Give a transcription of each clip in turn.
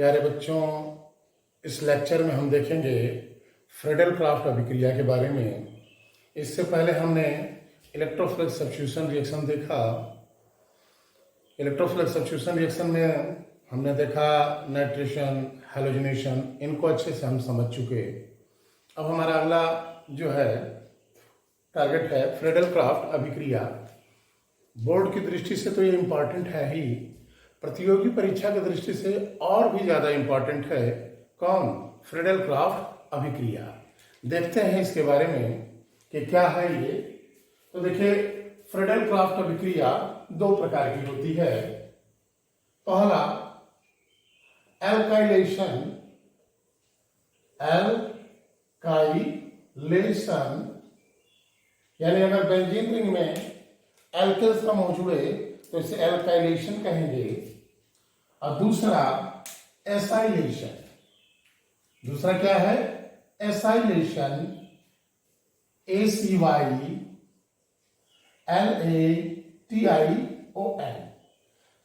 प्यारे बच्चों, इस लेक्चर में हम देखेंगे फ्रेडल क्राफ्ट अभिक्रिया के बारे में। इससे पहले हमने इलेक्ट्रोफिलिक सब्स्टिट्यूशन रिएक्शन देखा। इलेक्ट्रोफिलिक सब्स्टिट्यूशन रिएक्शन में हमने देखा नाइट्रेशन, हैलोजिनेशन, इनको अच्छे से हम समझ चुके। अब हमारा अगला जो है टारगेट है फ्रेडल क्राफ्ट अभिक्रिया। बोर्ड की दृष्टि से तो ये इम्पॉर्टेंट है ही, प्रतियोगी परीक्षा की दृष्टि से और भी ज़्यादा इम्पॉर्टेंट है। कौन? फ्रेडल क्राफ्ट अभिक्रिया। देखते हैं इसके बारे में कि क्या है ये। तो देखिए, फ्रेडल क्राफ्ट अभिक्रिया दो प्रकार की होती है। पहला एल्काइलेशन, यानी अगर बेंजीन रिंग में एल्किल्स का मौजूद है तो इसे एल्काइलेशन कहेंगे। और दूसरा एसाइलेशन। दूसरा क्या है? Acylation, ACYLATION।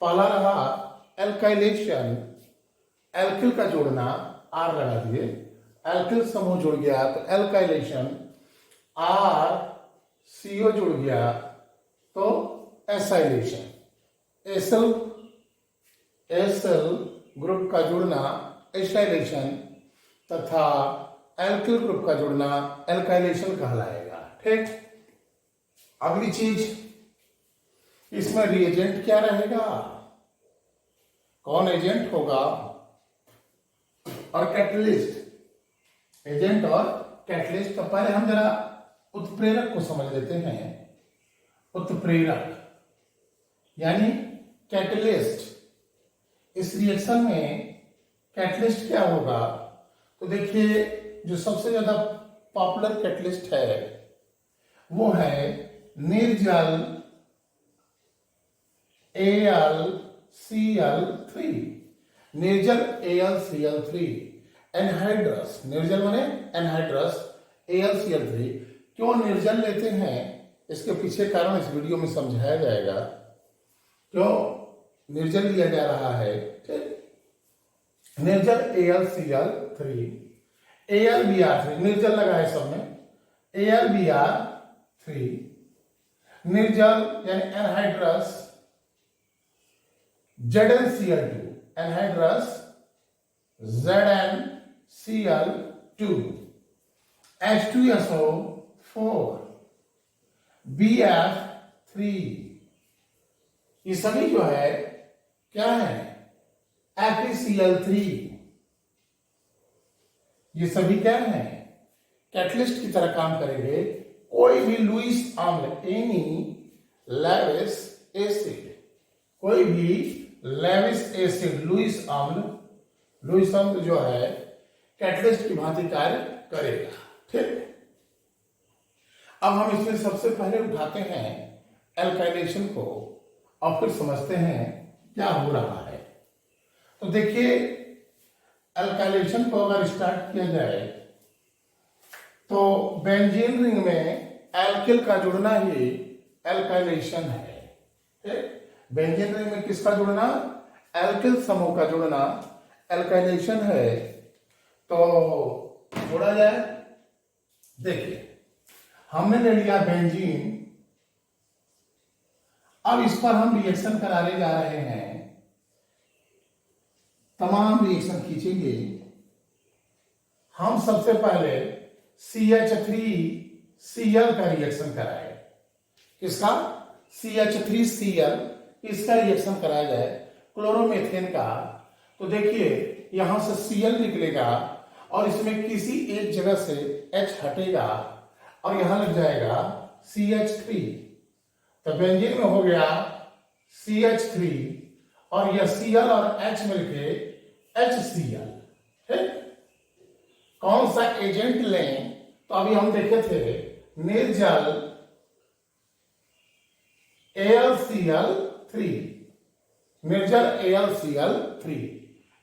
पहला रहा एल्काइलेशन, एल्किल का जोड़ना, आर लगा दिए, एल्किल समूह जुड़ गया तो एल्काइलेशन, आर CO जुड़ गया तो एसाइलेशन। एसल ग्रुप का जुड़ना एसाइलेशन तथा एल्किल ग्रुप का जुड़ना एल्काइलेशन कहलाएगा। ठीक। अगली चीज, इसमें रिएजेंट क्या रहेगा, कौन एजेंट होगा, और कैटलिस्ट। एजेंट और कैटलिस्ट। तो पहले हम जरा उत्प्रेरक को समझ लेते हैं। उत्प्रेरक यानी कैटलिस्ट। इस रिएक्शन में कैटलिस्ट क्या होगा? तो देखिए, जो सबसे ज्यादा पॉपुलर कैटलिस्ट है वो है निर्जल AlCl3। निर्जल AlCl3। एनहाइड्रस, निर्जल माने एनहाइड्रस, AlCl3। क्यों निर्जल लेते हैं, इसके पीछे कारण इस वीडियो में समझाया जाएगा। क्यों निर्जल लिया जा रहा है? ठीक। निर्जल AlCl3, AlBr3, निर्जल लगा है सब में, AlBr3। निर्जल यानी anhydrous ZnCl2, anhydrous ZnCl2, H2SO4, Bf3। ये सभी जो है क्या है? AgCl3। ये सभी क्या है? कैटलिस्ट की तरह काम करेंगे। कोई भी लुईस अम्ल, एनी लेविस एसिड, कोई भी लेविस एसिड, लुईस अम्ल जो है कैटलिस्ट की भांति कार्य करेगा। ठीक। अब हम इसमें सबसे पहले उठाते हैं एल्काइलेशन को और फिर समझते हैं क्या हो रहा है। तो देखिए, एल्काइलेशन को अगर स्टार्ट किया जाए तो बेंजीन रिंग में एल्किल का जुड़ना ही एल्काइलेशन है। बेंजीन रिंग में किसका जुड़ना? एल्किल समूह का जुड़ना एल्काइलेशन है। तो जोड़ा जाए। देखिए, हमने ले लिया बेंजीन। अब इस पर हम रिएक्शन कराने जा रहे हैं। तमाम रिएक्शन खींचेंगे। हम सबसे पहले CH3Cl का रिएक्शन कराए। किसका? CH3Cl, इसका रिएक्शन कराया जाए क्लोरोमेथेन का। तो देखिए, यहां से Cl निकलेगा और इसमें किसी एक जगह से H हटेगा और यहां लग जाएगा CH3। तो बेंजीन में हो गया CH3 और यह Cl और H मिलके HCl। ठीक। कौन सा एजेंट लें? तो अभी हम देखे थे निर्जल AlCl3, निर्जल AlCl3,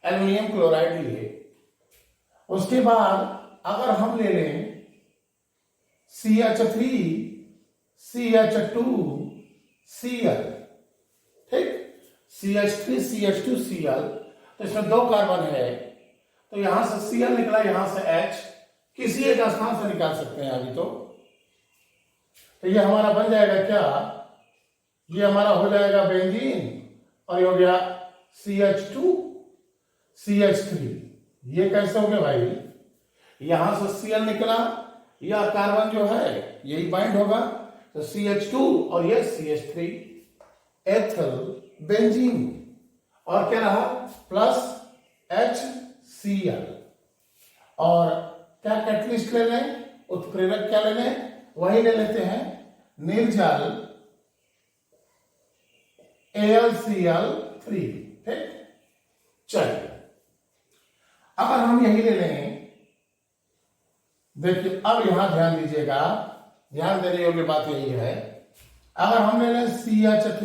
एल्युमिनियम क्लोराइड लिए। उसके बाद अगर हम ले लें CH3CH2Cl, ठीक, CH3CH2Cl, तो इसमें 2 कार्बन है, तो यहां से Cl निकला, यहां से H, किसी एक स्थान से निकाल सकते हैं अभी तो ये हमारा बन जाएगा क्या, ये हमारा हो जाएगा बेंजीन, और ये हो गया CH2 CH3। ये कैसे हो गया भाई, यहां से Cl निकला, यह कार्बन जो है यही बाइंड होगा, तो CH2 और ये CH3, एथिल बेंजीन, और क्या रहा प्लस HCl। और क्या कैटलिस्ट ले लें, उत्प्रेरक क्या ले लें, वही ले लेते हैं निर्जल AlCl3। ठीक, चलिए अगर हम यही ले लें, देखिए अब यहां ध्यान दीजिएगा, ध्यान देने योग्य बात यही है, अगर हम ले लें CH3,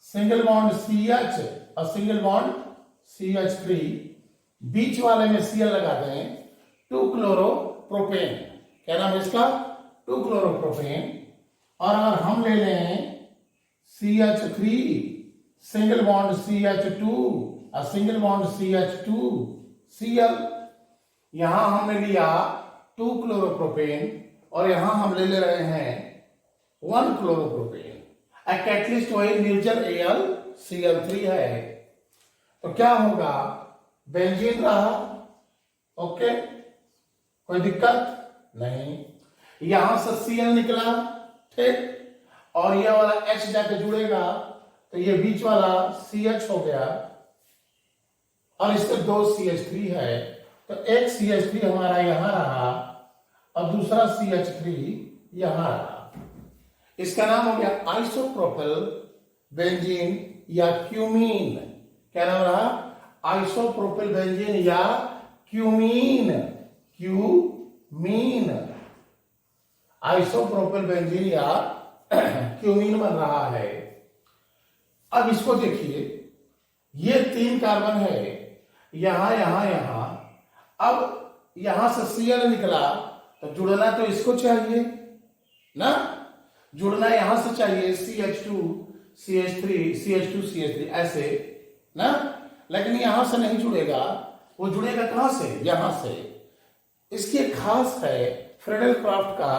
सिंगल बॉन्ड CH और सिंगल बॉन्ड CH3, बीच वाले में Cl लगा दें, 2-क्लोरोप्रोपेन, क्या नाम है इसका, 2-क्लोरोप्रोपेन। और अगर हम ले लें CH3, सिंगल बॉन्ड CH2 और सिंगल बॉन्ड CH2 Cl, यहां हमने लिया 2-क्लोरोप्रोपेन और यहां हम ले रहे हैं 1-क्लोरोप्रोपेन। कैटलिस्ट वही निर्जल AlCl3 है, तो क्या होगा, बेंजीन रहा, ओके, कोई दिक्कत नहीं। यहां से Cl निकला, ठीक, और ये वाला H जाके जुड़ेगा, तो ये बीच वाला CH हो गया, और इससे 2 CH3 है, तो एक CH3 हमारा यहां रहा और दूसरा CH3 यहां रहा। इसका नाम हो गया आइसोप्रोपिल बेंजीन या क्यूमीन। क्या नाम रहा, आइसोप्रोपिल बेंजीन या क्यूमीन, क्यूमीन, आइसोप्रोपिल बेंजीन या क्यूमीन बन रहा है। अब इसको देखिए, ये 3 कार्बन है, यहां यहां यहां, अब यहां से Cl निकला, तो जुड़ना तो इसको चाहिए ना, जुड़ना यहां से चाहिए CH2 CH3 ऐसे ना, लेकिन यहां से नहीं जुड़ेगा, वो जुड़ेगा कहां से, यहां से। इसकी एक खास है फ्रेडल क्राफ्ट का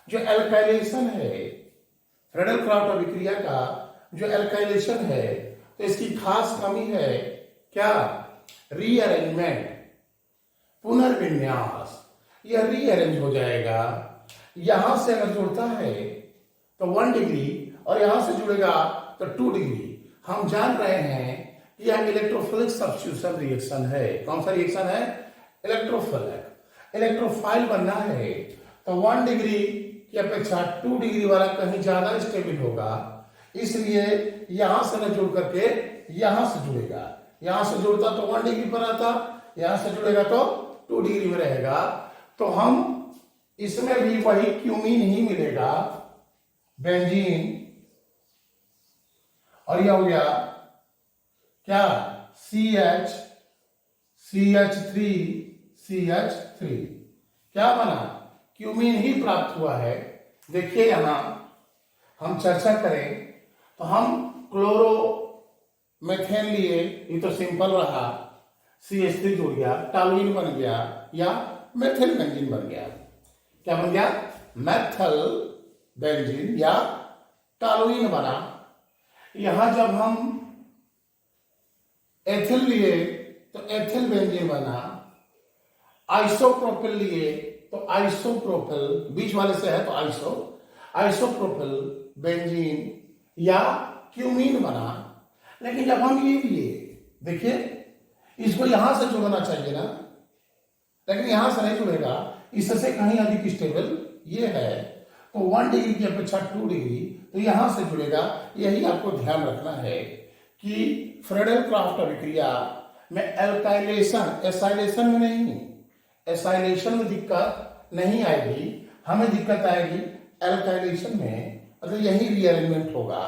जो एल्काइलेशन है, फ्रेडल क्राफ्ट अभिक्रिया का जो एल्काइलेशन है, तो इसकी खास कमी है क्या, रीअरेंजमेंट, पुनर्विन्यास, यह रीअरेंज हो जाएगा। यहां से अगर जुड़ता है तो 1 डिग्री और यहां से जुड़ेगा तो 2 डिग्री। हम जान रहे हैं कि यह इलेक्ट्रोफिलिक सब्स्टिट्यूशन रिएक्शन है। कौन सा रिएक्शन है, इलेक्ट्रोफिलिक। इलेक्ट्रोफाइल बनना है तो 1 डिग्री की अपेक्षा 2 डिग्री वाला कहीं ज्यादा स्टेबल होगा, इसलिए यहां से न जुड़ करके यहां से जुड़ेगा। यहां से जुड़ता तो 1 डिग्री पर आता, यहां से जुड़ेगा तो 2 डिग्री में रहेगा, तो हम इसमें भी वही क्यूमीन ही मिलेगा, बेंजीन, और यह हो गया क्या, CH3 क्या बना, क्यूमीन ही प्राप्त हुआ है। देखिए यहां हम चर्चा करें तो हम क्लोरो मेथेन लिए, ये तो सिंपल रहा, CH3 जुड़ गया, टॉलुइन बन गया या मेथिल बेंजीन बन गया। क्या बन गया, मेथल बेंजीन या टॉलुइन बना। यहां जब हम एथिल लिए तो एथिल बेंजीन बना, आइसोप्रोपिल लिए तो आइसोप्रोपिल, बीच वाले से है तो आइसोप्रोपिल बेंजीन या क्यूमीन बना। लेकिन जब हम ये लिए, देखिए इसको यहां से जोड़ना चाहिए ना, लेकिन यहां से नहीं जुड़ेगा, इससे कहीं अधिक स्टेबल ये है, तो 1 डिग्री की अपेक्षा 2 डिग्री, तो यहां से जुड़ेगा। यही आपको ध्यान रखना है कि फ्रेडल क्राफ्ट अभिक्रिया में एल्काइलेशन, एसाइलेशन में नहीं, एसाइलेशन में दिक्कत नहीं आएगी, हमें दिक्कत आएगी एल्काइलेशन में, मतलब यही रीअरेंजमेंट होगा।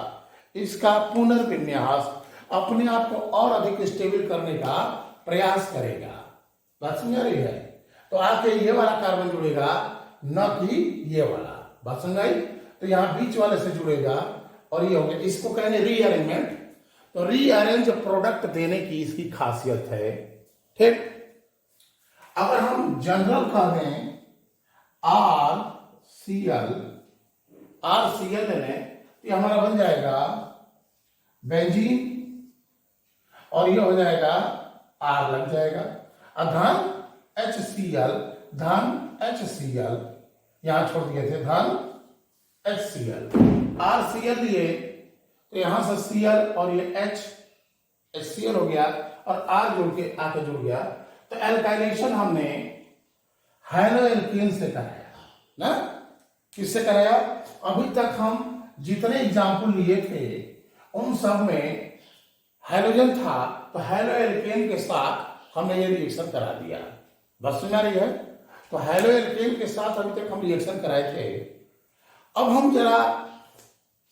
इसका पुनर्विन्यास अपने आप को और अधिक स्टेबल करने का प्रयास करेगा। बात समझ रही है, तो आके ये वाला कार्बन जुड़ेगा, न कि ये वाला। बात समझ आई, तो यहां बीच वाले से जुड़ेगा और ये हो गया, इसको कहेंगे रीअरेंजमेंट। तो रीअरेंज प्रोडक्ट देने की इसकी खासियत है। ठीक, अगर हम जनरल कर दें आर सी एल ले लें तो ये हमारा बन जाएगा बेंजीन, और ये हो जाएगा आर लग जाएगा, और धन HCl, धन HCl, यहां छोड़ दिए थे धन HCl, RCl लिए तो यहां से Cl और ये HCl हो गया और R जुड़ के आके जुड़ गया। तो एल्काइलेशन हमने हाइड्रोएल्केन से कराया ना, किससे कराया? अभी तक हम जितने एग्जाम्पल लिए थे उन सब में हाइड्रोजन था, तो हाइड्रोएल्केन के साथ हमने ये रिएक्शन करा दिया। बस सुना रही है? तो हाइड्रोएल्केन के साथ अभी तक हम रिएक्शन कराए थे। अब हम जरा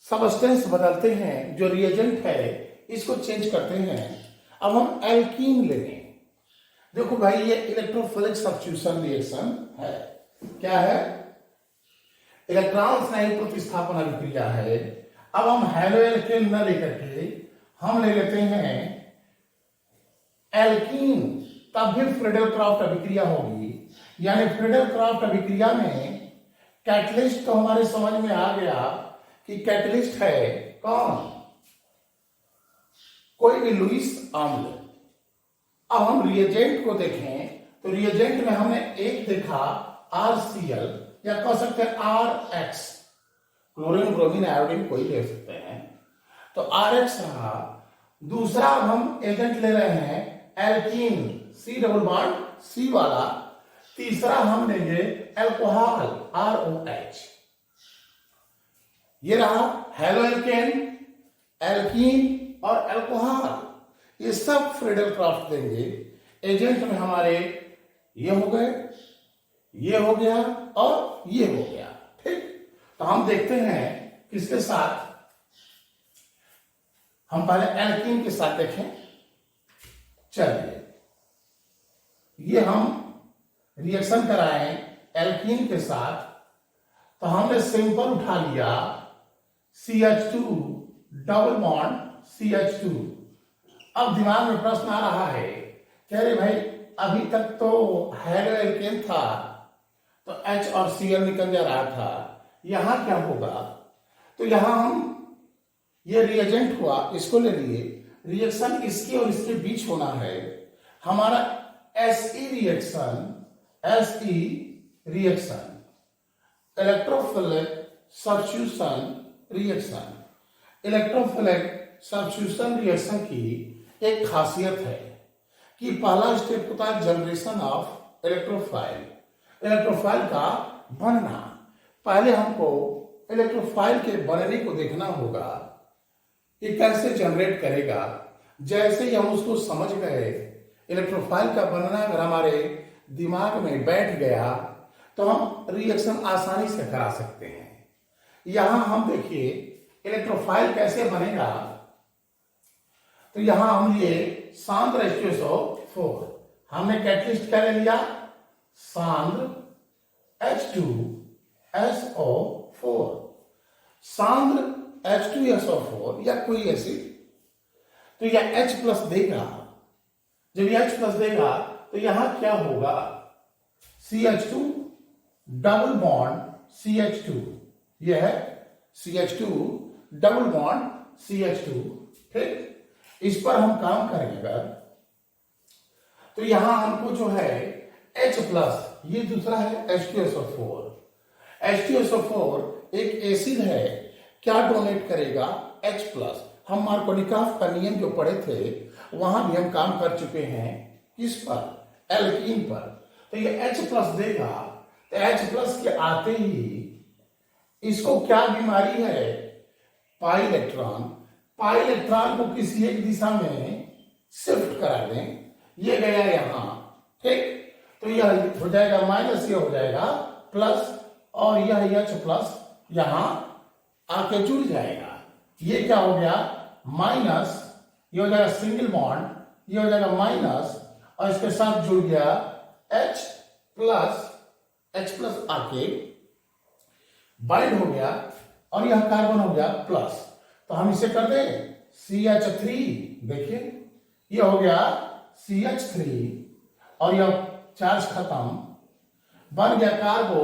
सबस्टेंस बदलते हैं, जो रिएजेंट है इसको चेंज करते हैं। अब हम एल्कीन ले लें। देखो भाई, ये इलेक्ट्रोफिलिक सब्स्टिट्यूशन रिएक्शन है। क्या है? इलेक्ट्रॉन स्नायु प्रतिस्थापन अभिक्रिया है। अब हम हाइड्रोएल्केन न लेकर के हम ले लेते हैं एल्कीन, तब भी फ्रीडल क्राफ्ट अभिक्रिया होगी। यानी फ्रीडल क्राफ्ट अभिक्रिया में कैटलिस्ट तो हमारे समझ में आ गया कि कैटलिस्ट है कौन? कोई भी लुईस अम्ल। अब हम रिएजेंट को देखें तो रिएजेंट में हमने एक देखा RCl, या कह सकते हैं RH, क्लोरीन ब्रोमीन आयोडीन कोई ले सकते हैं, तो RH रहा। दूसरा हम एजेंट ले रहे हैं alkene, C double bond C वाला। तीसरा हम लेंगे एल्कोहल, ROH। ये रहा हेलोएल्केन, एल्कीन और एल्कोहल। ये सब फ्रीडल क्राफ्ट देंगे। एजेंट में हमारे ये हो गए, ये हो गया और ये हो गया। ठीक, तो हम देखते हैं किसके साथ। हम पहले एल्कीन के साथ देखें। चलिए, ये हम रिएक्शन कराएं एल्कीन के साथ, तो हमने सिंपल उठा लिया CH2 डबल बॉन्ड CH2। अब दिमाग में प्रश्न आ रहा है, कह रहे भाई अभी तक तो हाइड्रोएल्केन था तो H और Cl निकल जा रहा था, यहां क्या होगा? तो यहां हम ये रिएजेंट हुआ, इसको ले लिए, रिएक्शन इसके और इसके बीच होना है। हमारा SE reaction, electrophilic substitution reaction. Electrophilic substitution reaction की एक खासियत है कि पहला स्टेप होता है जनरेशन ऑफ इलेक्ट्रोफाइल, इलेक्ट्रोफाइल का बनना। पहले हमको इलेक्ट्रोफाइल के बनने को देखना होगा, ये कैसे जनरेट करेगा। जैसे ही हम उसको समझ गए, इलेक्ट्रोफाइल का बनना अगर हमारे दिमाग में बैठ गया तो हम रिएक्शन आसानी से करा सकते हैं। यहां हम देखिए इलेक्ट्रोफाइल कैसे बनेगा। तो यहां हम लिए सांद्र H2SO4, हमने कैटलिस्ट क्या ले लिया? सांद्र H2SO4, सांद्र H2SO4 या कोई एसिड। तो यह H प्लस देगा। जब यह H प्लस देगा तो यहां क्या होगा? CH2 डबल बॉन्ड CH2, यह है CH2 डबल बॉन्ड CH2। ठीक, इस पर हम काम करेंगे। तो यहां हमको जो है H प्लस, ये दूसरा है H2SO4। H2SO4 एक एसिड है, क्या डोनेट करेगा? H plus. हम मार्कोनिकॉफ का नियम जो पढ़े थे वहां भी हम काम कर चुके हैं, किस पर? एल्कीन पर। तो ये H प्लस देगा, तो H प्लस के आते ही इसको क्या बीमारी है? Pi electron. पाई इलेक्ट्रॉन को किसी एक दिशा में शिफ्ट करा दें, ये गया यहां। ठीक, तो यह हो जाएगा माइनस, ये हो जाएगा प्लस, और यह H प्लस यहां आके जुड़ जाएगा। ये क्या हो गया? माइनस, ये हो जाएगा सिंगल बॉन्ड, ये हो जाएगा माइनस, और इसके साथ जुड़ गया H प्लस आके बाइंड हो गया, और यह कार्बन हो गया प्लस। तो हम इसे कर दें CH3, देखिए ये हो गया CH3 और यह चार्ज खत्म, बन गया कार्बो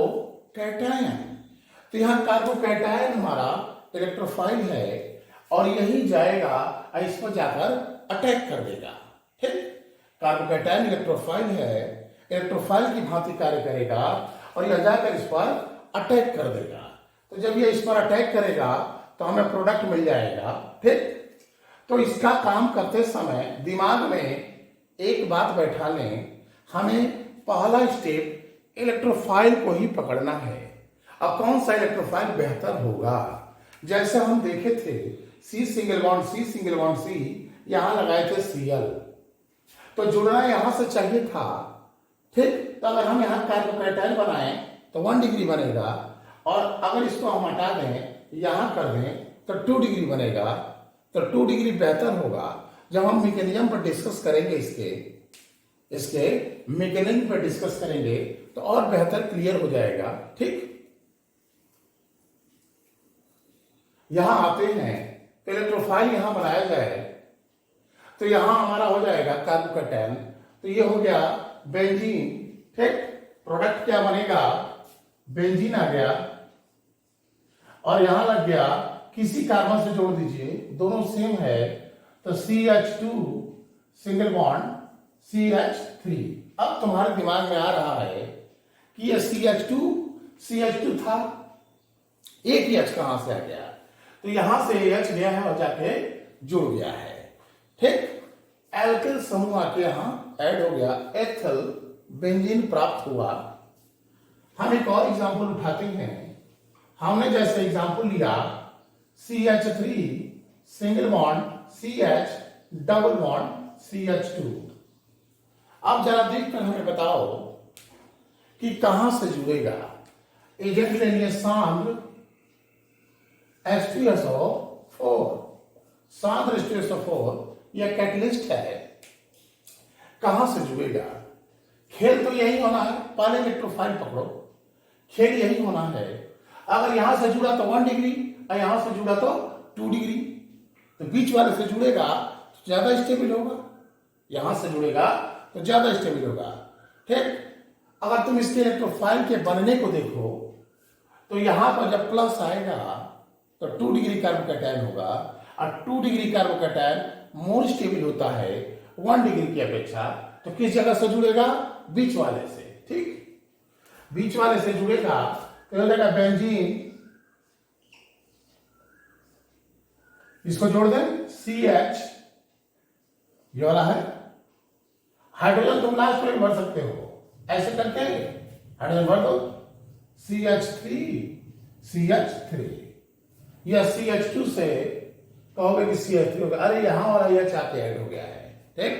कैटायन। तो यहां कार्बो कैटायन हमारा इलेक्ट्रोफाइल है और यही जाएगा और इस पर जाकर अटैक कर देगा। ठीक, कार्बो कैटायन इलेक्ट्रोफाइल है, इलेक्ट्रोफाइल की भांति कार्य करेगा और यह जाकर इस पर अटैक कर देगा। तो जब ये इस पर अटैक करेगा तो हमें प्रोडक्ट मिल जाएगा। ठीक, तो इसका काम करते समय दिमाग में एक बात बैठा लें, हमें पहला स्टेप इलेक्ट्रोफाइल को ही पकड़ना है। अब कौन सा इलेक्ट्रोफाइल बेहतर होगा? जैसे हम देखे थे C सिंगल बॉन्ड C, यहां लगाए थे Cl, तो जुड़ना यहां से चाहिए था। ठीक, तो अगर हम यहां कार्बोकैटायन बनाएं तो 1 डिग्री बनेगा और अगर इसको हम हटा दें, यहां कर दें तो 2 डिग्री बनेगा। तो 2 डिग्री बेहतर होगा। जब हम मैकेनिज्म पर डिस्कस करेंगे, इसके मैकेनिज्म पर डिस्कस करेंगे तो और बेहतर क्लियर हो जाएगा। ठीक, यहां आते हैं तो इलेक्ट्रोफाइल यहां बनाया जाए तो यहां हमारा हो जाएगा कार्बोकैटायन, तो ये हो गया बेंजीन। ठीक, प्रोडक्ट क्या बनेगा? बेंजीन आ गया और यहां लग गया, किसी कार्बन से जोड़ दीजिए, दोनों सेम है तो CH2 सिंगल बॉन्ड CH3। अब तुम्हारे दिमाग में आ रहा है कि ये CH2 था, एक ही H कहां से आ गया? तो यहां से H गया है और जाके जुड़ गया है। ठीक, एल्किल समूह आके यहां ऐड हो गया, एथल बेंजीन प्राप्त हुआ। हम एक और एग्जांपल उठाते हैं। हमने जैसे एग्जांपल लिया CH3 single bond CH double bond CH2। अब जरा देखकर हमें बताओ कि कहां से जुड़ेगा। एजेंट ले लिए सांद्र H2SO4, सांद्र H2SO4, यह कैटलिस्ट है। कहां से जुड़ेगा? खेल तो यही होना है, पहले इलेक्ट्रोफाइल पकड़ो, खेल यही होना है। अगर यहां से जुड़ा तो 1 डिग्री और यहां से जुड़ा तो 2 डिग्री, तो बीच वाले से जुड़ेगा तो ज्यादा स्टेबल होगा, यहां से जुड़ेगा तो ज्यादा स्टेबल होगा। ठीक, अगर तुम इसके इलेक्ट्रोफाइल के बनने को देखो तो यहां पर जब प्लस आएगा तो 2 डिग्री कार्बोकैटायन होगा और 2 डिग्री कार्बोकैटायन मोर स्टेबल होता है 1 डिग्री की अपेक्षा। तो किस जगह से जुड़ेगा? बीच वाले से। ठीक, बीच वाले से जुड़ेगा तो हो जाएगा बेंजीन, इसको जोड़ दें CH, ये वाला है। हाइड्रोजन तुम लास्ट में भर सकते हो, ऐसे करके हाइड्रोजन भर दो, CH3, यह CH2 से कहोगे कि CH3 हो गया, अरे यहां वाला यह चाहते ऐड हो गया है। ठीक,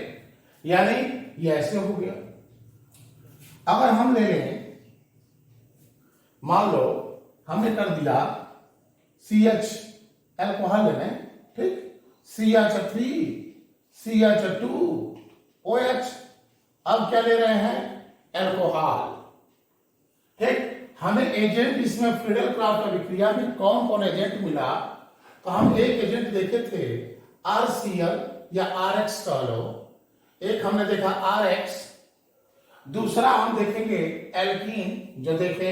यानी यह ऐसे हो गया। अगर हम ले लें, मान लो हमने कर दिया CH एल्कोहल लेने, ठीक, CH3 CH2 OH, अब क्या ले रहे हैं? एल्कोहल। ठीक, हमें एजेंट इसमें फ्रीडल क्राफ्ट अभिक्रिया में कौन कौन एजेंट मिला? तो हम एक एजेंट देखे थे RCl या RX कह लो, एक हमने देखा RX, दूसरा हम देखेंगे एल्कीन, जो देखे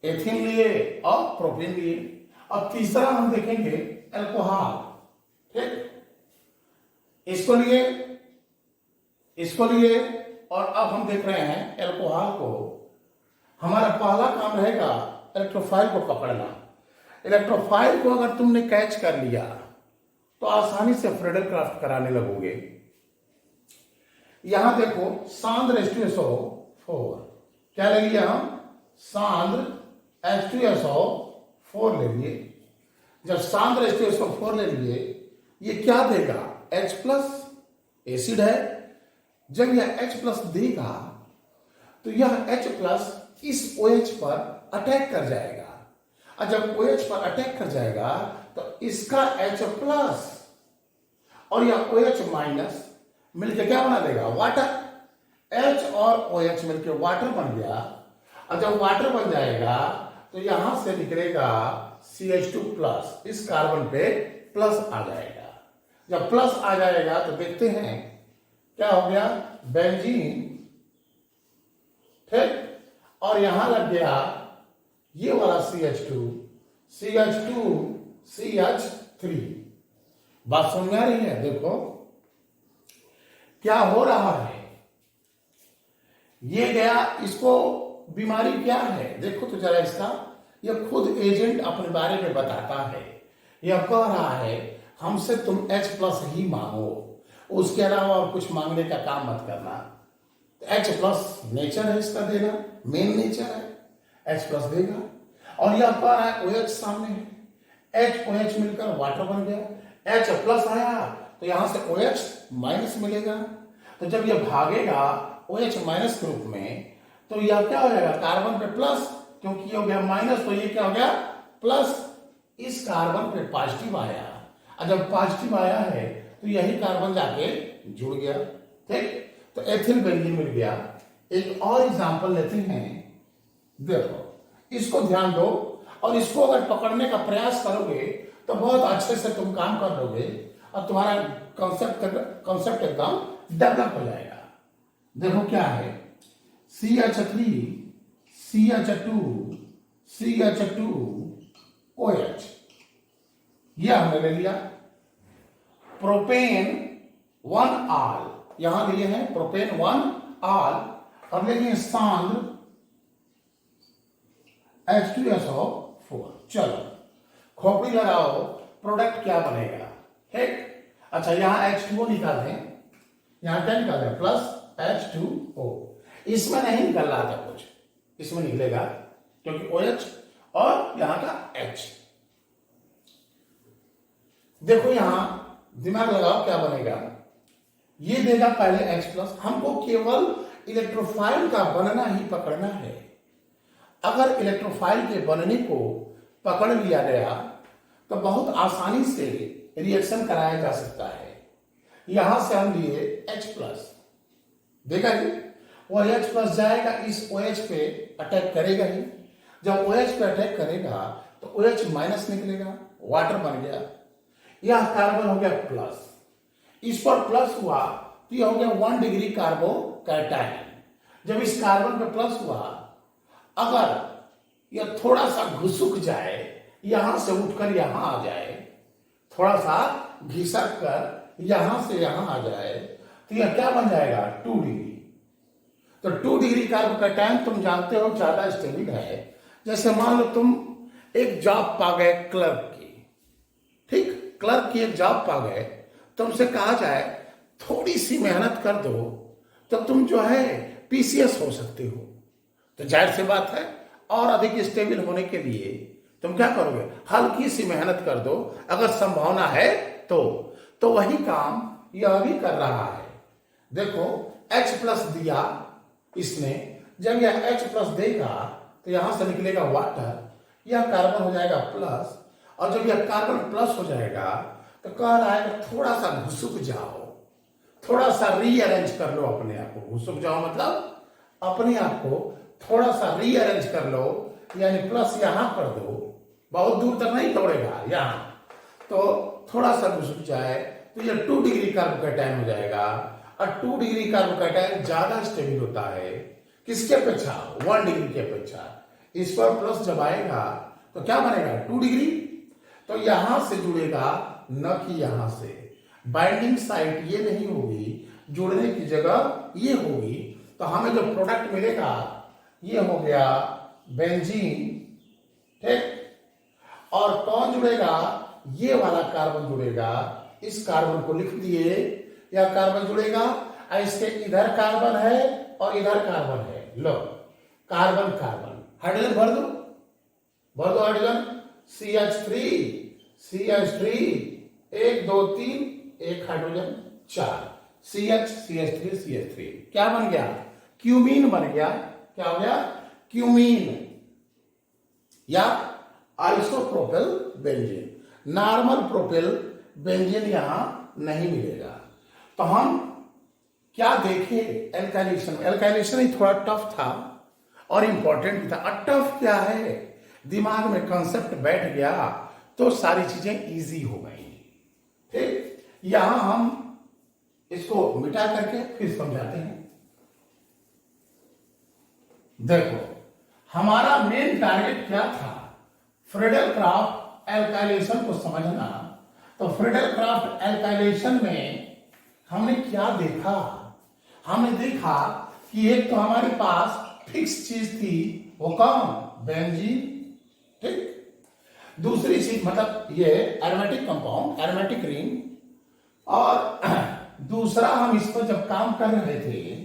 एथिन लिए और प्रोपेन लिए, अब तीसरा हम देखेंगे एल्कोहल। ठीक, इसको लिए और अब हम देख रहे हैं एल्कोहल को। हमारा पहला काम रहेगा इलेक्ट्रोफाइल को पकड़ना। इलेक्ट्रोफाइल को अगर तुमने कैच कर लिया तो आसानी से फ्रीडल क्राफ्ट कराने लगोगे। यहां देखो सांद्र H2SO4, क्या ले लिया हम? सांद्र H2SO4 ले लिए। जब सांद्र H2SO4 ले लिए, ये क्या देगा? H+ एसिड है। जब यह H+ देगा तो यह H+ इस OH पर अटैक कर जाएगा, और जब OH पर अटैक कर जाएगा तो इसका H+ और यह OH- मिलकर क्या बना देगा? वाटर। H और OH मिलकर वाटर बन गया, और जब वाटर बन जाएगा तो यहां से निकलेगा CH2+, इस कार्बन पे प्लस आ जाएगा। जब प्लस आ जाएगा तो देखते हैं क्या हो गया, बेंजीन, ठीक, और यहां लग गया ये वाला CH2, CH2, CH3। बात समझ आ रही है? देखो क्या हो रहा है, ये गया, इसको बीमारी क्या है देखो तो जरा इसका, यह खुद एजेंट अपने बारे में बताता है। यह कह रहा है हमसे तुम H+ ही मांगो, उसके अलावा और कुछ मांगने का काम मत करना। H+ नेचर है इसका देना, मेन नेचर है, H+ देगा। और यह कह रहा है OH सामने है, H मिलकर वाटर बन गया, H+ आया तो यहां से OH- मिलेगा। तो जब यह भागेगा OH- के रूप में तो यह क्या हो जाएगा, कार्बन पे प्लस, क्योंकि ये हो गया माइनस तो ये क्या हो गया प्लस। इस कार्बन पे पॉजिटिव आया, और जब पॉजिटिव आया है तो यही कार्बन जाके जुड़ गया, ठीक। तो एथिल बेंजीन मिल गया। एक और एग्जांपल लेते हैं, देखो इसको ध्यान दो, और इसको अगर पकड़ने का प्रयास करोगे तो बहुत अच्छे से तुम काम कर लोगे और तुम्हारा कॉन्सेप्ट एकदम डेवलप हो जाएगा। देखो क्या है, CH3, CH2, CH2, OH, यह हमने ले लिया। प्रोपेन 1 आल, यहां लिए हैं प्रोपेन 1 आल, और लेंगे सांद्र H2SO4। चलो खोपड़ी लगाओ, प्रोडक्ट क्या बनेगा, ठीक। अच्छा यहां H2O निकाल दें, यहां क्या निकाल दें, प्लस H2O। इसमें नहीं निकल रहा था कुछ, इसमें निकलेगा क्योंकि OH और यहां का H। देखो यहां दिमाग लगाओ क्या बनेगा, ये देगा पहले H+। हमको केवल इलेक्ट्रोफाइल का बनना ही पकड़ना है। अगर इलेक्ट्रोफाइल के बनने को पकड़ लिया गया तो बहुत आसानी से रिएक्शन कराया जा सकता है। यहां से हम लिए H+, देखा जी, वो H+ जाएगा इस OH पे अटैक करेगा ही। जब OH पे अटैक करेगा तो OH- निकलेगा, वाटर बन गया। यह कार्बन हो गया प्लस, इस पर प्लस हुआ तो यह हो गया 1 डिग्री कार्बोकैटायन। जब इस कार्बन पे प्लस हुआ, अगर यह थोड़ा सा घुसुक जाए, यहां से उठकर यहां आ जाए, थोड़ा सा घिसक कर यहां से यहां आ जाए, तो यह क्या बन जाएगा 2 डिग्री। तो 2 डिग्री कार्बोकैटायन तुम जानते हो ज्यादा स्टेबल है। जैसे मान लो तुम एक जॉब पा गए क्लर्क की, ठीक, क्लर्क की एक जॉब पा गए, तुमसे कहा जाए थोड़ी सी मेहनत कर दो तो तुम जो है PCS हो सकते हो। तो जाहिर सी बात है और अधिक स्टेबल होने के लिए तुम क्या करोगे, हल्की सी मेहनत कर दो अगर संभावना है तो वही काम यह भी कर रहा है। देखो H+ दिया इसने, जब यह H+ देगा तो यहां से निकलेगा वाटर, यह कार्बन हो जाएगा प्लस, और जब यह कार्बन प्लस हो जाएगा तो कह रहा है कि थोड़ा सा घुसुक जाओ, थोड़ा सा रीअरेंज कर लो अपने आप को। घुसुक जाओ मतलब अपने आप को थोड़ा सा रीअरेंज कर लो, यानी प्लस यहां कर दो, बहुत दूर तक नहीं दौड़ेगा यहां, तो थोड़ा सा घुसुक जाए तो यह 2 डिग्री कार्बोकैटायन हो जाएगा। और 2 डिग्री कार्बोकैटायन ज्यादा स्टेबल होता है किसके अपेक्षा, 1 डिग्री के अपेक्षा। इस पर प्लस जब आएगा तो क्या बनेगा 2 डिग्री, तो यहां से जुड़ेगा न कि यहां से। बाइंडिंग साइट ये नहीं होगी, जुड़ने की जगह ये होगी। तो हमें जो प्रोडक्ट मिलेगा ये हो गया बेंजीन, ठीक। और कौन जुड़ेगा, ये वाला कार्बन जुड़ेगा। इस कार्बन को लिख दिए, यह कार्बन जुड़ेगा, और इसके इधर कार्बन है और इधर कार्बन है। लो कार्बन कार्बन, हाइड्रोजन भर दो हाइड्रोजन, CH3, CH3, 1 2 3, एक हाइड्रोजन 4, CH3, क्या बन गया, क्यूमीन बन गया। क्या हो गया, क्यूमीन या आइसोप्रोपेल बेंजीन। नॉर्मल प्रोपेल बेंजीन यहां नहीं मिलेगा। तो हम क्या देखें एल्काइलेशन, एल्काइलेशन ही थोड़ा टफ था और इंपॉर्टेंट भी था। टफ क्या है, दिमाग में कंसेप्ट बैठ गया तो सारी चीजें इजी हो गई। यहां हम इसको मिटा करके फिर समझाते हैं। देखो, हमारा मेन टारगेट क्या था? फ्रीडल-क्राफ्ट एल्काइलेशन को समझना। तो फ्रीडल-क्राफ्ट एल्काइलेशन में हमने क्या देखा? हमने देखा कि एक तो हमारे पास फिक्स चीज थी, वो कौन? बेंजीन। ठीक। दूसरी चीज मतलब ये एरोमेटिक कंपाउंड, एरोमेटिक रिंग। और दूसरा, हम इस पर जब काम कर रहे थे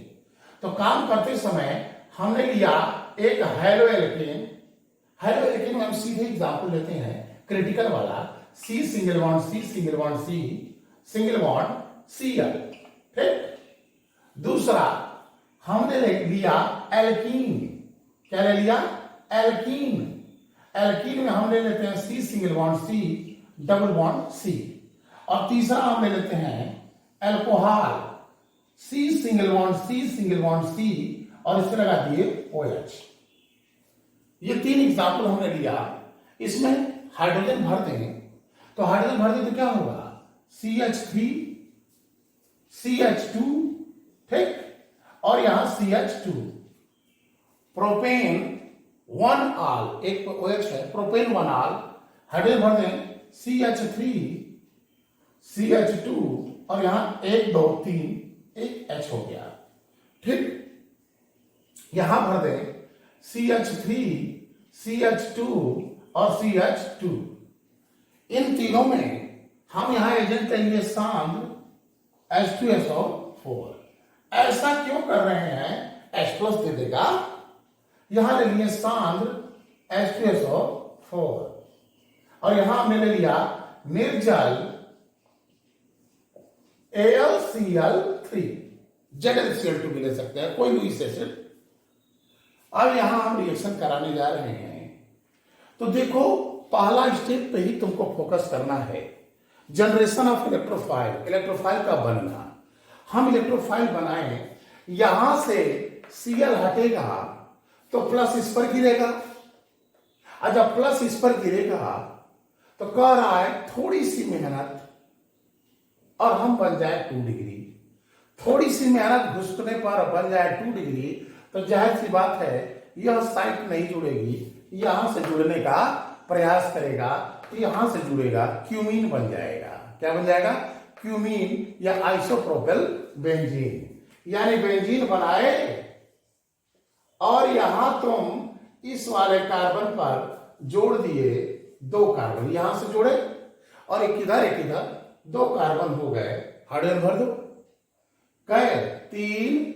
तो काम करते समय हमने लिया एक हेलो एल्केन। हेलो एल्केन में हम सीधे एग्जांपल लेते हैं क्रिटिकल वाला, C single bond C single bond C single bond Cl। ठीक। दूसरा हमने लिया एल्कीन। क्या ले लिया? एल्कीन। एल्कीन में हम ले लेते हैं C single bond C double bond C. और तीसरा हम ले लेते हैं alcohol, C single bond C single bond C और इससे लगा दिए OH। ये 3 एग्जाम्पल हमने लिया। इसमें हाइड्रोजन भर देंगे तो हाइड्रोजन भर दें तो क्या होगा? CH3 CH2। ठीक। और यहां CH2। प्रोपेन 1 आल, एक OH है, प्रोपेन 1 आल। हाइड्रोजन भर दें CH3 CH2 और यहां 1 2 3 एक H हो गया। ठीक। यहां भर दें CH3 CH2 और CH2। इन तीनों में हम यहां एजेंट लेंगे सांद्र H2SO4। ऐसा क्यों कर रहे हैं? H+ दे देगा। यहां ले लिए सांद्र H2SO4 और यहां हमने ले लिया निर्जल AlCl3। ZlCl2 भी ले सकते हैं, कोई लुईस एसिड। अब यहां हम रिएक्शन कराने जा रहे हैं। तो देखो, पहला स्टेप पे ही तुमको फोकस करना है, जनरेशन ऑफ इलेक्ट्रोफाइल, इलेक्ट्रोफाइल का बनना। हम इलेक्ट्रोफाइल बनाए, यहां से Cl हटेगा तो प्लस इस पर गिरेगा। और जब प्लस इस पर गिरेगा तो कह रहा है थोड़ी सी मेहनत और हम बन जाए 2 डिग्री। थोड़ी सी मेहनत घुसने पर बन जाए 2 डिग्री तो जाहिर सी बात है यह साइट नहीं जुड़ेगी, यहां से जुड़ने का प्रयास करेगा तो यहां से जुड़ेगा, क्यूमीन बन जाएगा। क्या बन जाएगा? क्यूमीन या आइसोप्रोपेल बेंजीन। यानी बेंजीन बनाए और यहां तुम इस वाले कार्बन पर जोड़ दिए 2 कार्बन, यहां से जोड़े और एक इधर 2 कार्बन हो गए। हाइड्रोजन भर दो। कहे 3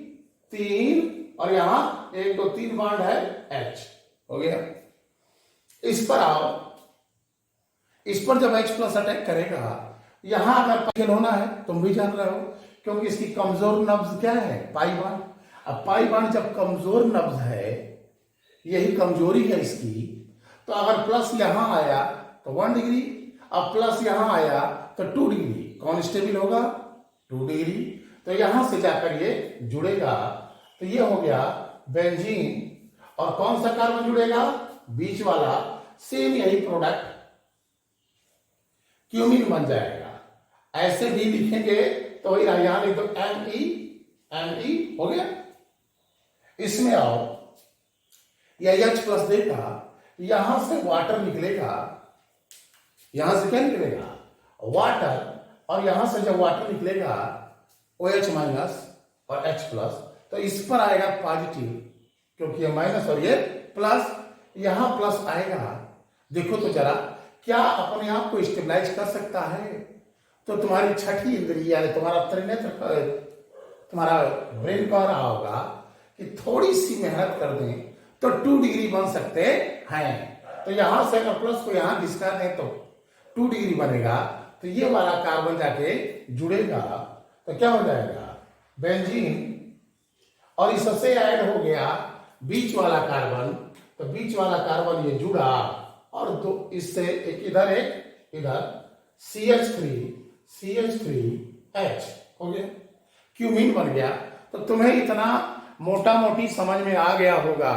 3 और यहां 1 2 3 बॉन्ड है H हो गया। इस पर आओ, इस पर जब H+ अटैक करेगा, यहां अगर फेल होना है, तुम भी जान रहे हो, क्योंकि इसकी कमजोर नब्ज क्या है? Pi bond. अब पाई बॉन्ड जब कमजोर नब्ज है, यही कमजोरी है इसकी, तो अगर प्लस यहां आया तो 1 डिग्री, अब प्लस यहां आया तो 2 डिग्री। कौन स्टेबल होगा? 2 डिग्री। तो यहां से जाकर ये जुड़ेगा तो ये हो गया बेंजीन। और कौन सा कार्बन जुड़ेगा? बीच वाला। सेम यही प्रोडक्ट क्यूमीन बन जाएगा। ऐसे भी लिखेंगे तो यहां लिख दो Me हो गया। इसमें आओ, यह H+ देगा, यहां से वाटर निकलेगा। यहां से क्या निकलेगा? वाटर। और यहां से जब वाटर निकलेगा OH- और H+, तो इस पर आएगा पॉजिटिव, क्योंकि ये माइनस और ये प्लस। यहां प्लस आएगा। देखो तो जरा, क्या अपने आप को स्टेबलाइज कर सकता है? तो तुम्हारी छठी इंद्रिय यानी तुम्हारा त्रिनेत्र, तुम्हारा ब्रेन कह रहा होगा कि थोड़ी सी मेहनत कर दें तो 2 डिग्री बन सकते हैं। तो यहां से अगर प्लस को यहां घिसका दें तो 2 डिग्री बनेगा। तो ये वाला कार्बन जाके जुड़ेगा तो क्या हो जाएगा? बेंजीन। और इससे ऐड हो गया बीच वाला कार्बन, तो बीच वाला कार्बन ये जुड़ा और दो इससे एक इधर CH3H हो गया, क्यूमीन बन गया। तो तुम्हें इतना मोटा मोटी समझ में आ गया होगा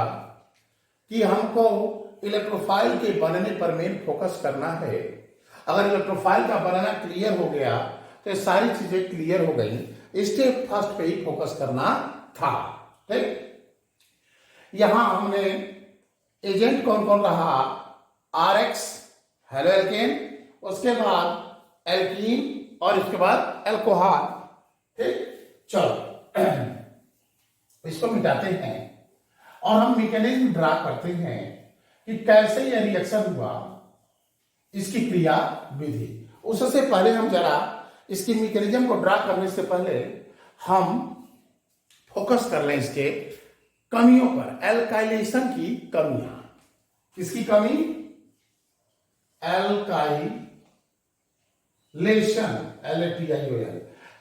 कि हमको इलेक्ट्रोफाइल के बनने पर मेन फोकस करना है। अगर इलेक्ट्रोफाइल का बनना क्लियर हो गया तो ये सारी चीजें क्लियर हो गई। स्टेप फर्स्ट पे ही फोकस करना था। ठीक, यहां हमने एजेंट कौन कौन रहा, RX हेलो एल्केन, उसके बाद एल्कीन और इसके बाद एल्कोहल। ठीक, चलो इसको मिटाते हैं और हम मैकेनिज्म ड्रा करते हैं कि कैसे यह रिएक्शन हुआ, इसकी क्रिया विधि। उससे पहले हम जरा इसकी मैकेनिज्म को ड्रा करने से पहले हम फोकस कर लें इसके कमियों पर, एल्काइलेशन की कमियां। किसकी कमी, एल्काइलेशन, LATION,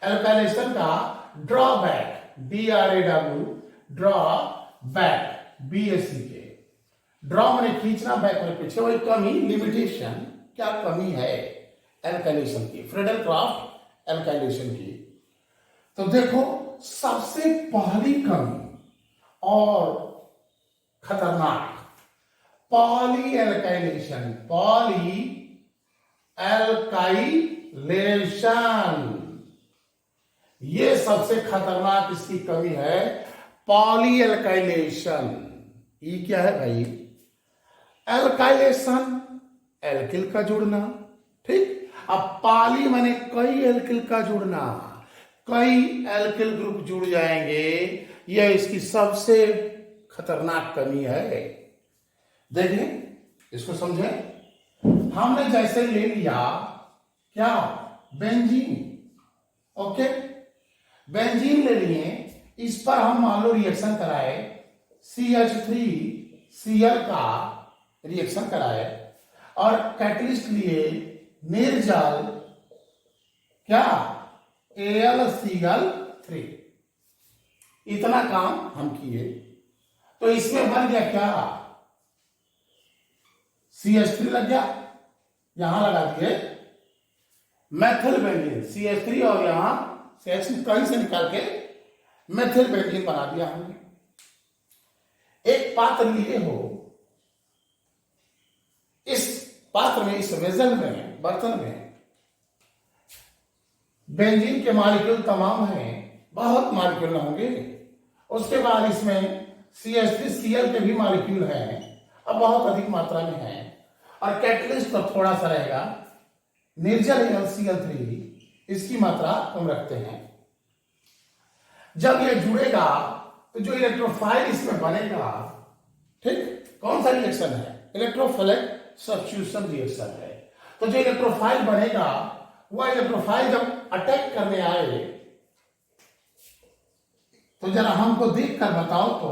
एल्काइलेशन का drawback, DRAW, drawback, BACK, draw मैंने खींचना, बैक में पीछे, वही कमी, लिमिटेशन, क्या कमी है एल्काइलेशन की, फ्रेडल क्राफ्ट एल्काइलेशन की। तो देखो सबसे पहली कमी और खतरनाक, पॉली एल्काइलेशन, पॉली एल्काइलेशन, ये सबसे खतरनाक इसकी कमी है, पॉली एल्काइलेशन। ये क्या है भाई, एल्काइलेशन, एल्किल का जुड़ना। ठीक, अब पॉली माने कई एल्किल का जुड़ना, कई एल्किल ग्रुप जुड़ जाएंगे, यह इसकी सबसे खतरनाक कमी है। देखें इसको समझें, हमने जैसे ले लिया क्या, बेंजीन, ओके, बेंजीन ले लिए, इस पर हम मान लो रिएक्शन कराए, CH3Cl का रिएक्शन कराए और कैटलिस्ट लिए निर्जल क्या, AlCl3, इतना काम हम किए तो इसमें बन गया क्या, CH3 लग गया, यहां लगा दिए मेथिल बेंजीन, CH3 और यहां CH कहीं से निकाल के मेथिल बेंजीन बना दिया हमने। एक पात्र लिए हो, इस पात्र में, इस वेसल में, बर्तन में बेंजीन के मॉलिक्यूल तमाम हैं, बहुत मॉलिक्यूल होंगे, उसके बाद इसमें CH3Cl के भी मॉलिक्यूल हैं, अब बहुत अधिक मात्रा में हैं, और कैटलिस्ट तो थोड़ा सा रहेगा, निर्जल LCl3, इसकी मात्रा कम रखते हैं। जब यह जुड़ेगा तो जो इलेक्ट्रोफाइल इसमें बनेगा, ठीक, कौन सा रिएक्शन है, इलेक्ट्रोफिलिक सब्स्टिट्यूशन रिएक्शन है। तो जो इलेक्ट्रोफाइल बनेगा, वह इलेक्ट्रोफाइल जब अटैक करने आए तो जरा हमको देखकर बताओ तो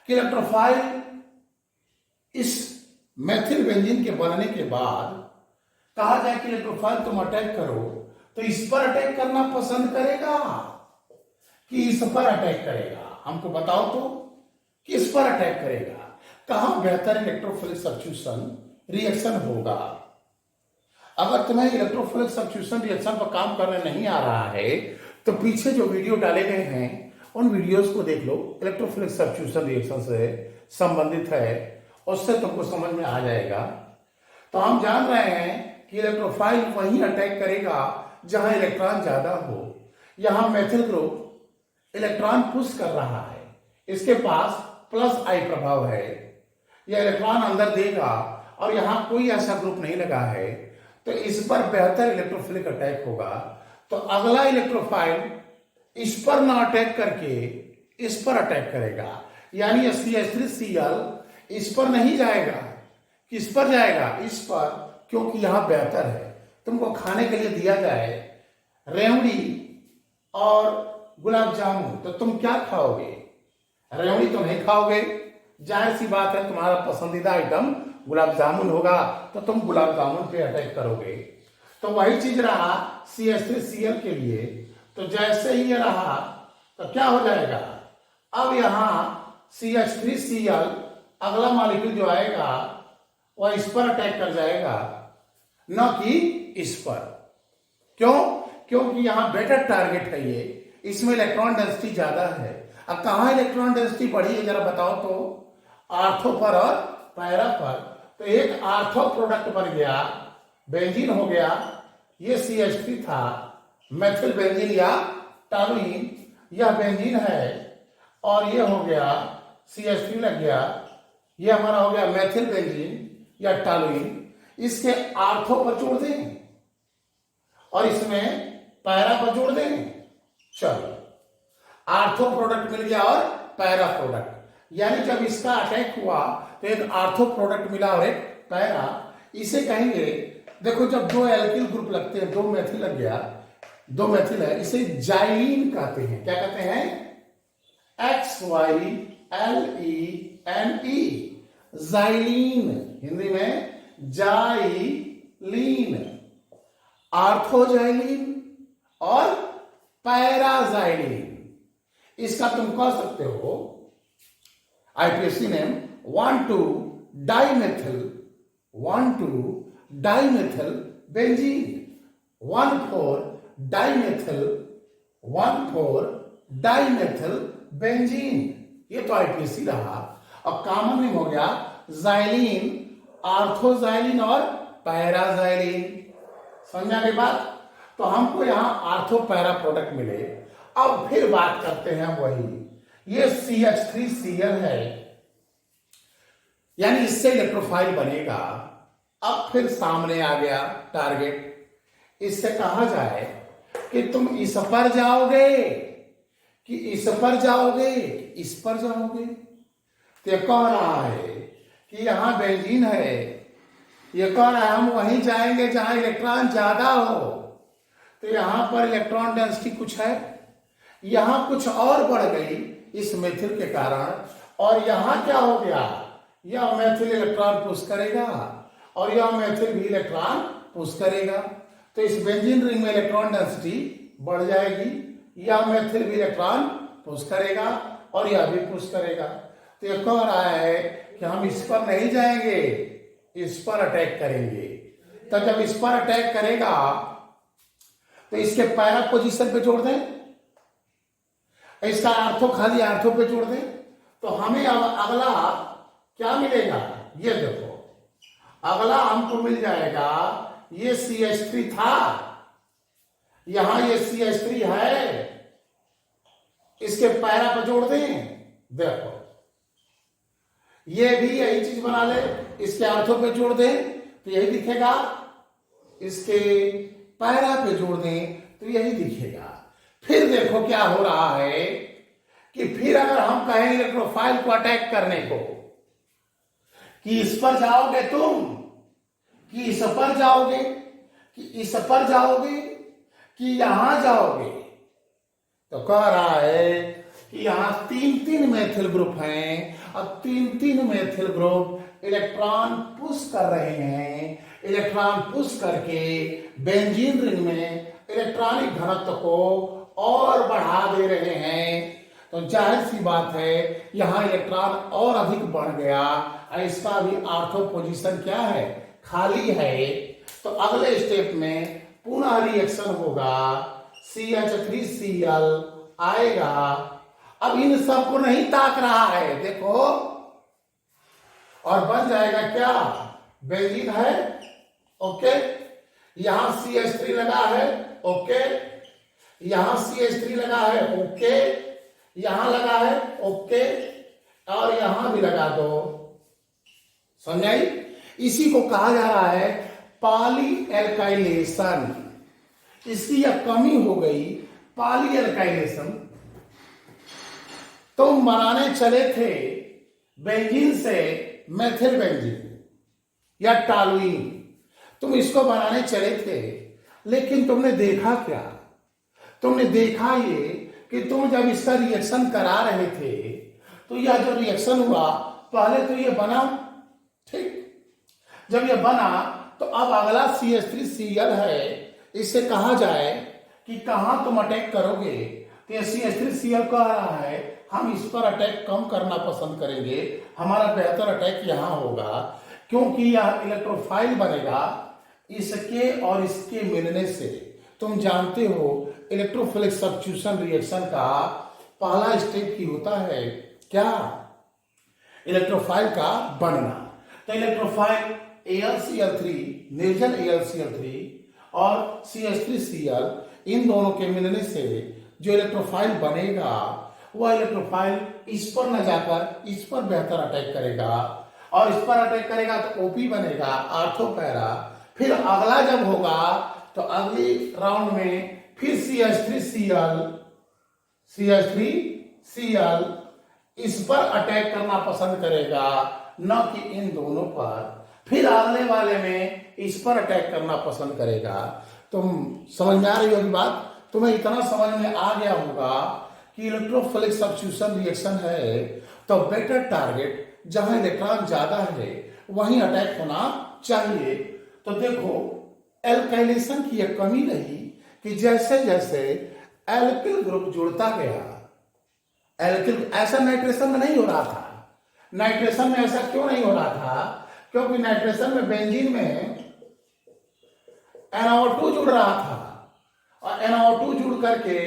कि इलेक्ट्रोफाइल इस मेथिल बेंजीन के बनने के बाद कहा जाए कि इलेक्ट्रोफाइल तुम अटैक करो, तो इस पर अटैक करना पसंद करेगा कि इस पर अटैक करेगा, हमको बताओ तो, किस पर अटैक करेगा, कहां बेहतर इलेक्ट्रोफिलिक सब्स्टिट्यूशन रिएक्शन होगा। अगर तुम्हें इलेक्ट्रोफिलिक सब्स्टिट्यूशन रिएक्शन पर काम करने नहीं आ रहा है तो पीछे जो वीडियो डाले गए हैं उन वीडियोस को देख लो, इलेक्ट्रोफिलिक सब्स्टिट्यूशन रिएक्शन से संबंधित है, उससे तुमको समझ में आ जाएगा। तो हम जान रहे हैं कि इलेक्ट्रोफाइल वहीं अटैक करेगा जहां इलेक्ट्रॉन ज्यादा हो। यहां मेथिल ग्रुप इलेक्ट्रॉन पुश कर रहा है, इसके पास प्लस आई प्रभाव है, यह इलेक्ट्रॉन अंदर देगा और यहां कोई ऐसा ग्रुप नहीं लगा है, तो इस पर बेहतर इलेक्ट्रोफिलिक अटैक होगा। तो अगला इलेक्ट्रोफाइल इस पर ना अटैक करके इस पर अटैक करेगा, यानी CH3Cl इस पर नहीं जाएगा, किस पर जाएगा, इस पर, क्योंकि यहां बेहतर है। तुमको खाने के लिए दिया जाए रेवड़ी और गुलाब जामुन, तो तुम क्या खाओगे, रेवड़ी तो नहीं खाओगे, जाहिर सी बात है तुम्हारा पसंदीदा आइटम गुलाब जामुन होगा, तो तुम गुलाब जामुन पे अटैक करोगे। तो वही चीज रहा CH3Cl के लिए, तो जैसे ही ये रहा तो क्या हो जाएगा, अब यहां CH3Cl अगला मॉलिक्यूल जो आएगा वह इस पर अटैक कर जाएगा, न कि इस पर। क्यों, क्योंकि यहां बेटर टारगेट है ये, इसमें इलेक्ट्रॉन डेंसिटी ज्यादा है। अब कहां इलेक्ट्रॉन डेंसिटी बढ़ी है जरा बताओ तो, आर्थो पर और पैरा पर। तो एक आर्थो प्रोडक्ट बन गया, बेंजीन हो गया, ये CH3 था, मेथिल बेंजीन या टॉलुइन, यह बेंजीन है और ये हो गया CH3 लग गया, ये हमारा हो गया मेथिल बेंजीन या टॉलुइन। इसके आर्थो पर जोड़ दें और इसमें पैरा पर जोड़ दें। चलो, आर्थो प्रोडक्ट मिल गया और पैरा प्रोडक्ट, यानी जब इसका अटैक हुआ तो एक आर्थो प्रोडक्ट मिला और एक पैरा। इसे कहेंगे, देखो जब दो एल्किल ग्रुप लगते हैं, दो मेथिल लग गया, दो मेथिल है, इसे जाइलीन कहते हैं। क्या कहते हैं? XYLENE, जाइलीन, हिंदी में जाइलीन, आर्थोजाइलीन और पैराजाइलीन। इसका तुम कह सकते हो आईपीएससी नेम 1,2-डाइमेथिल बेंजीन, 1,4-डाइमेथिल बेंजीन। ये तो आईपीएससी रहा। अब कॉमन नेम हो गया जाइलीन, आर्थोजाइलीन और पैराजाइलीन। समझा के बात? तो हमको यहां आर्थो पैरा प्रोडक्ट मिले। अब फिर बात करते हैं वही, ये CH3Cl है, यानी इससे इलेक्ट्रोफाइल बनेगा। अब फिर सामने आ गया टारगेट। इससे कहा जाए कि तुम इस पर जाओगे कि इस पर जाओगे, इस पर जाओगे। तो कह रहा है कि यहां बेंजीन है, ये कह रहा है हम वहीं जाएंगे जहां इलेक्ट्रॉन ज्यादा हो। तो यहां पर इलेक्ट्रॉन डेंसिटी कुछ है, यहां कुछ और बढ़ गई इस मेथिल के कारण, और यहां क्या हो गया, यह मेथिल इलेक्ट्रॉन पुश करेगा और यह मेथिल भी इलेक्ट्रॉन पुश करेगा। तो इस बेंजीन रिंग में इलेक्ट्रॉन डेंसिटी बढ़ जाएगी, यह मेथिल भी इलेक्ट्रॉन पुश करेगा और यह भी पुश करेगा। तो यह कह रहा है कि हम इस पर नहीं जाएंगे, इस पर अटैक करेंगे। तो जब इस पर अटैक करेगा तो इसके पैरा पोजीशन पे जोड़ दें, इसका आर्थो खाली आर्थो पे जोड़ दें, तो हमें अब अगला क्या मिलेगा, ये देखो। अगला हमको मिल जाएगा, ये CH3 था, यहां ये CH3 है, इसके पैरा पे जोड़ दें, देखो ये भी यही चीज बना ले, इसके आर्थो पे जोड़ दें तो यही दिखेगा, इसके पैरा पे जोड़ दें तो यही दिखेगा। फिर देखो क्या हो रहा है कि फिर अगर हम कहें इलेक्ट्रोफाइल को अटैक करने को कि इस पर जाओगे तुम, कि इस पर जाओगे, कि इस पर जाओगे, कि यहां जाओगे, तो कह रहा है कि यहां 3-3 मेथिल ग्रुप हैं। अब 3-3 मेथिल ग्रुप इलेक्ट्रॉन पुश कर रहे हैं, इलेक्ट्रॉन पुश करके बेंजीन रिंग में इलेक्ट्रॉनिक घनत्व को और बढ़ा दे रहे हैं। तो जाहिर सी बात है यहां इलेक्ट्रॉन और अधिक बढ़ गया, और इसका भी आर्थो पोजीशन क्या है, खाली है। तो अगले स्टेप में पुनः रिएक्शन होगा, CH3Cl आएगा। अब इन सबको नहीं ताक रहा है, देखो, और बन जाएगा क्या, बेंजीन है, ओके, यहां CH3 लगा है, ओके, यहां CH3 लगा है, ओके, यहां लगा है, ओके, और यहां भी लगा दो। समझाई? इसी को कहा जा रहा है पॉली एल्काइलेशन। इसकी यह कमी हो गई, पॉली एल्काइलेशन। तुम बनाने चले थे बेंजीन से मेथिल बेंजीन या टॉलुइन, तुम इसको बनाने चले थे, लेकिन तुमने देखा क्या, तुमने देखा ये कि तुम जब इसका रिएक्शन करा रहे थे तो यह जो रिएक्शन हुआ, पहले तो ये बना, ठीक, जब ये बना तो अब अगला CH3Cl है, इससे कहा जाए कि कहां तुम अटैक करोगे, तो ये CH3Cl कह रहा है हम इस पर अटैक कम करना पसंद करेंगे, हमारा बेहतर अटैक यहां होगा, क्योंकि यह इलेक्ट्रोफाइल बनेगा इसके और इसके मिलने से। तुम जानते हो इलेक्ट्रोफिलिक सब्स्टिट्यूशन रिएक्शन का पहला स्टेप ही होता है क्या, इलेक्ट्रोफाइल का बनना। तो इलेक्ट्रोफाइल AlCl3, निर्जन AlCl3 और CH3Cl, इन दोनों के मिलने से जो इलेक्ट्रोफाइल बनेगा वह इलेक्ट्रोफाइल इस पर न जाकर इस पर बेहतर अटैक करेगा, और इस पर अटैक करेगा तो OP बनेगा, आर्थो पैरा। फिर अगला जब होगा तो अगली राउंड में फिर CH3Cl इस पर अटैक करना पसंद करेगा, न कि इन दोनों पर। फिर अगले वाले में इस पर अटैक करना पसंद करेगा। तुम समझ में आ रही होगी बात? तुम्हें इतना समझ में आ गया होगा कि इलेक्ट्रोफिलिक सब्स्टिट्यूशन रिएक्शन है तो बेटर टारगेट जहां इलेक्ट्रॉन ज्यादा है वहीं अटैक होना चाहिए। तो देखो, एल्काइलेशन की यह कमी रही कि जैसे जैसे एल्किल ग्रुप जुड़ता गया, एल्किल ऐसा नाइट्रेशन में नहीं हो रहा था। नाइट्रेशन में ऐसा क्यों नहीं हो रहा था? क्योंकि नाइट्रेशन में बेंजीन में NO2 जुड़ रहा था, और NO2 जुड़ करके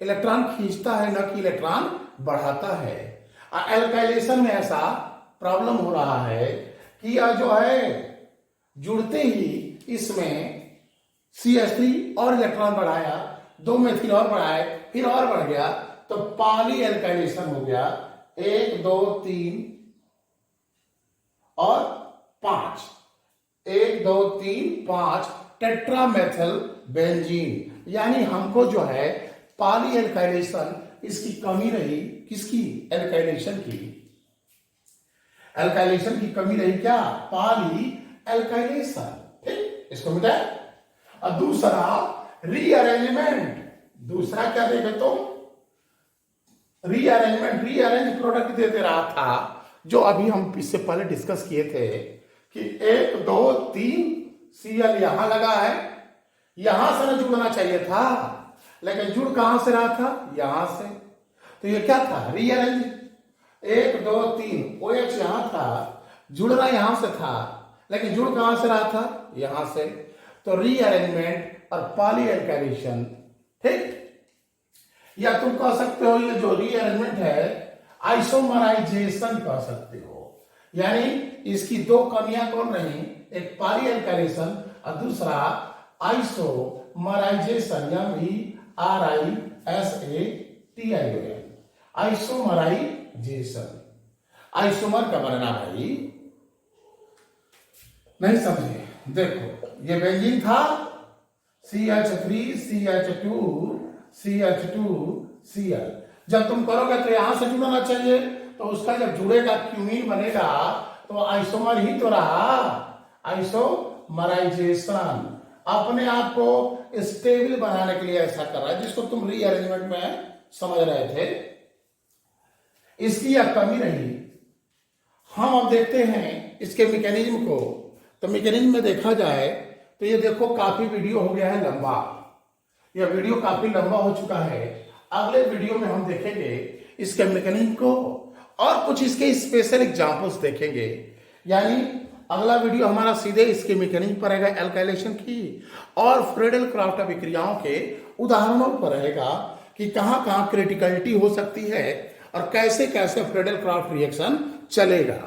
इलेक्ट्रॉन खींचता है, न कि इलेक्ट्रॉन बढ़ाता है। एल्काइलेशन में ऐसा प्रॉब्लम हो रहा है कि यह जो है जुड़ते ही इसमें CH3 और इलेक्ट्रॉन बढ़ाया, 2 मेथिल और बढ़ाए, फिर और बढ़ गया, तो पॉली एल्काइलेशन हो गया। 1 2 3 और 5, 1 2 3 5 टेट्रामेथिल बेंजीन। यानी हमको जो है पॉली एल्काइलेशन इसकी कमी रही। किसकी? एल्काइलेशन की। एल्काइलेशन की कमी रही क्या? Poly alkylation. ठीक, इसको मिटा। और दूसरा रीअरेंजमेंट। दूसरा क्या देखे तो रीअरेंजमेंट, रीअरेंज प्रोडक्ट दे रहा था, जो अभी हम इससे पहले डिस्कस किए थे कि 1 2 3 Cl यहां लगा है, यहां से न जुड़ना चाहिए था, लेकिन जुड़ कहां से रहा था? यहां से। तो ये क्या था? रीअरेंज। 1 2 3 OH यहां था, जुड़ना यहां से था, लेकिन जुड़ कहां से रहा था? यहां से। तो रीअरेंजमेंट और पॉली एल्काइलेशन। ठीक, या तुम कह सकते हो ये जो रीअरेंजमेंट है आइसोमराइजेशन कह सकते हो। यानी इसकी 2 कमियां कौन रही? एक पॉली एल्काइलेशन और दूसरा आइसोमराइजेशन, यानी RISATION, आइसोमराइजेशन। आइसोमर का बनना भाई नहीं समझे? देखो, ये बेंजीन था, CH3 CH2 CH2 Cl। जब तुम करोगे तो यहां से जुड़ना चाहिए, तो उसका जब जुड़ेगा क्यूमीन बनेगा, तो आइसोमर ही तो रहा, आइसोमराइजेशन। अपने आप को स्टेबल बनाने के लिए ऐसा कर रहा है, जिसको तुम रीअरेंजमेंट में समझ रहे थे। इसकी यह कमी रही। हम अब देखते हैं इसके मैकेनिज्म को। तो मैकेनिज्म में देखा जाए तो ये देखो काफी वीडियो हो गया है लंबा, यह वीडियो काफी लंबा हो चुका है। अगले वीडियो में हम देखेंगे इसके मैकेनिज्म को और कुछ इसके स्पेशल एग्जांपल्स देखेंगे। यानी अगला वीडियो हमारा सीधे इसके मैकेनिज्म पर रहेगा, एल्काइलेशन की और फ्रेडल क्राफ्ट अभिक्रियाओं के उदाहरणों पर रहेगा कि कहां कहां क्रिटिकलिटी हो सकती है और कैसे कैसे फ्रेडल क्राफ्ट रिएक्शन चलेगा।